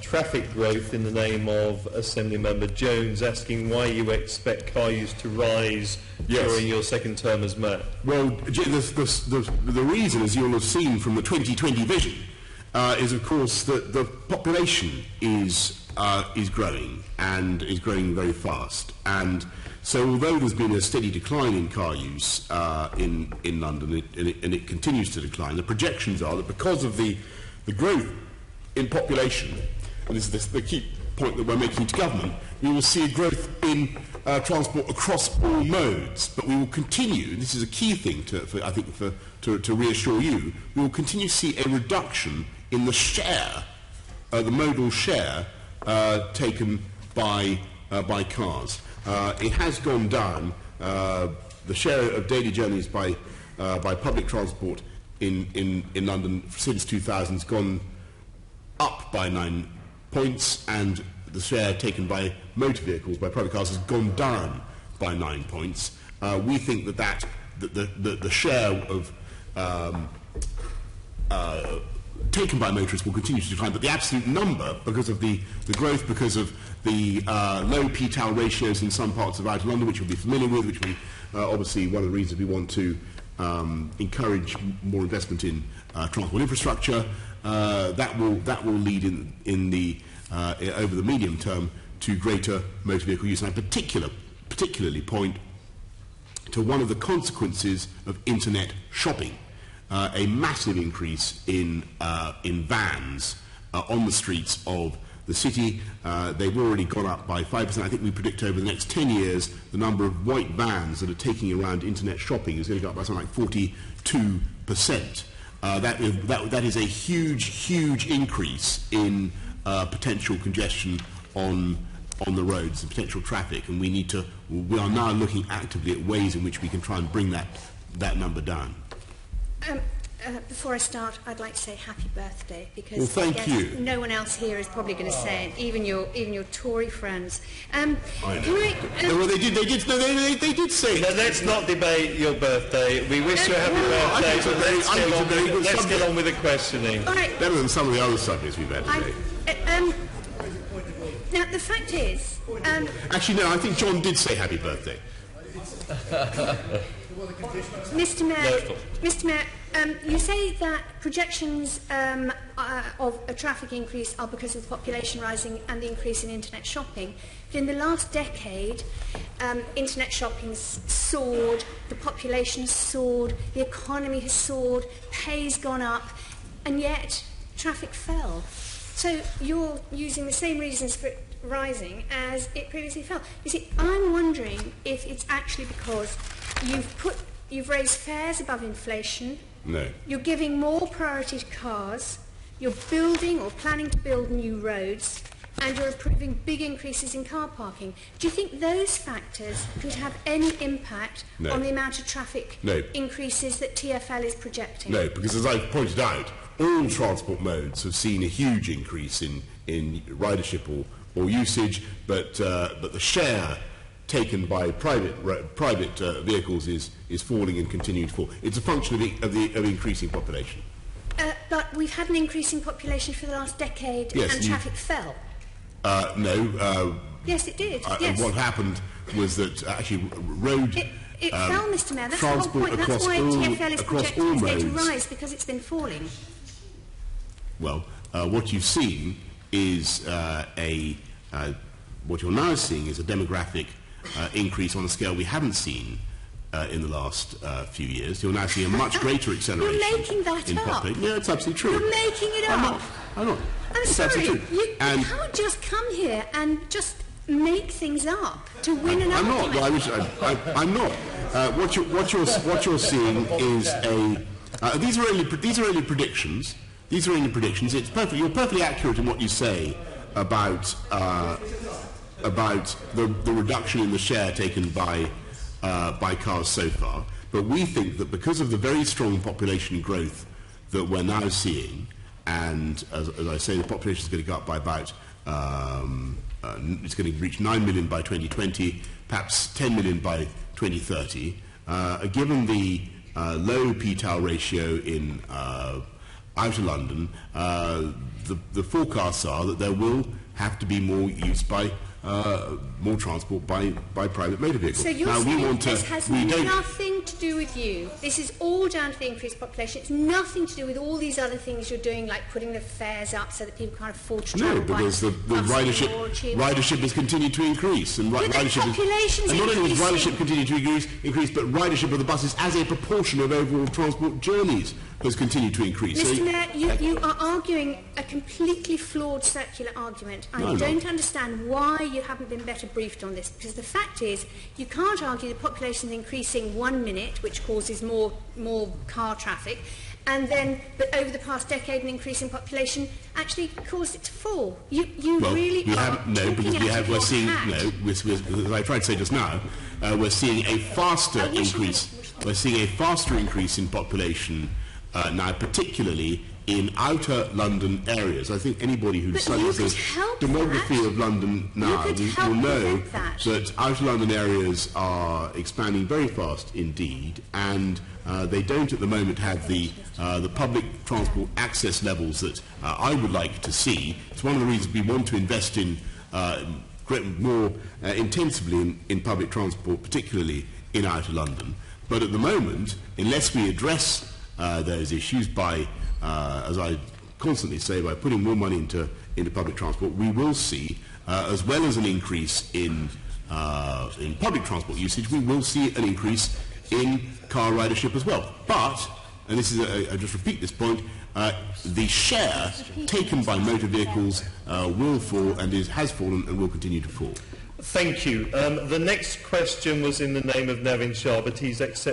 traffic growth in the name of Assembly Member Jones, asking why you expect car use to rise during your second term as Mayor. Well, the reason, as you'll have seen from the 2020 vision, is of course that the population is growing, and is growing very fast. And so although there's been a steady decline in car use in London, and it continues to decline, the projections are that because of the growth in population, and this is the key point that we're making to government, we will see a growth in transport across all modes. But we will continue, this is a key thing to reassure you, we will continue to see a reduction in the share, the modal share taken by cars. It has gone down. The share of daily journeys by public transport in London since 2000 has gone up by 9 points, and the share taken by motor vehicles, by private cars, has gone down by 9 points. We think that the share of taken by motorists will continue to decline, but the absolute number, because of the growth, because of the low P-TAL ratios in some parts of Outer London, which you'll be familiar with, which we obviously one of the reasons we want to encourage more investment in transport infrastructure, that will lead in the over the medium term to greater motor vehicle use. And I particularly point to one of the consequences of internet shopping. A massive increase in vans on the streets of the city. They've already gone up by 5%. I think we predict over the next 10 years the number of white vans that are taking around internet shopping is going to go up by something like 42%. That is a huge increase in potential congestion on the roads and potential traffic, and we are now looking actively at ways in which we can try and bring that number down. Before I start, I'd like to say happy birthday, because well, thank you. No one else here is probably going to say it, even your Tory friends. I know. Well, they did say it. No, let's not debate your birthday. We wish you a happy birthday, but let's get on with the questioning. Right. Better than some of the other subjects we've had today. Now, the fact is... Actually, no, I think John did say happy birthday. Mr. Mayor, you say that projections of a traffic increase are because of the population rising and the increase in internet shopping. But in the last decade, internet shopping has soared, the population has soared, the economy has soared, pay's gone up, and yet traffic fell. So you're using the same reasons for it rising as it previously fell. You see, I'm wondering if it's actually because you've raised fares above inflation. No. You're giving more priority to cars. You're building or planning to build new roads, and you're approving big increases in car parking. Do you think those factors could have any impact on the amount of traffic increases that TfL is projecting? No, because as I've pointed out, all transport modes have seen a huge increase in ridership or usage, but the share taken by private vehicles is falling and continuing to fall. It's a function of increasing population. But we've had an increasing population for the last decade, and traffic fell. No. Yes, it did. Yes. What happened was that actually road... It fell, Mr. Mayor. That's the whole point. That's why TfL is projecting it's going to rise, because it's been falling. Well, what you've seen is what you're now seeing is a demographic increase on a scale we haven't seen in the last few years. You're now seeing a much greater acceleration. You're making that up. Yeah, it's absolutely true. You're making it up. I'm not. I'm sorry. You can't just come here and just make things up to win an argument. I'm not. What you're seeing is these are only predictions. These are only predictions. You're perfectly accurate in what you say about the reduction in the share taken by cars so far. But we think that because of the very strong population growth that we're now seeing, and as I say, the population is going to go up by about it's going to reach 9 million by 2020, perhaps 10 million by 2030. Given the low P-TAL ratio in outer London, the forecasts are that there will have to be more use by more transport by private motor vehicles. So you're saying this has nothing to do with you. This is all down to the increased population. It's nothing to do with all these other things you're doing, like putting the fares up so that people can't afford to travel. No, because the ridership has continued to increase, and ridership and not only has ridership continued to increase, but ridership of the buses as a proportion of overall transport journeys has continued to increase. Mr. Mayor, you are arguing a completely flawed circular argument. I don't understand why you haven't been better briefed on this, because the fact is you can't argue the population is increasing 1 minute, which causes more car traffic, and then, but over the past decade, an increase in population actually caused it to fall. We're seeing, as I tried to say just now, we're seeing a faster increase. We're seeing a faster increase in population now, particularly in outer London areas. I think anybody who studies the demography of London now will know that outer London areas are expanding very fast indeed, and they don't at the moment have the public transport access levels that I would like to see. It's one of the reasons we want to invest in more intensively in public transport, particularly in outer London. But at the moment, unless we address those issues by, as I constantly say, by putting more money into public transport, we will see, as well as an increase in public transport usage, we will see an increase in car ridership as well. But, and this is, I just repeat this point, the share taken by motor vehicles will fall and has fallen and will continue to fall. Thank you. The next question was in the name of Navin Shah, but he's accepted.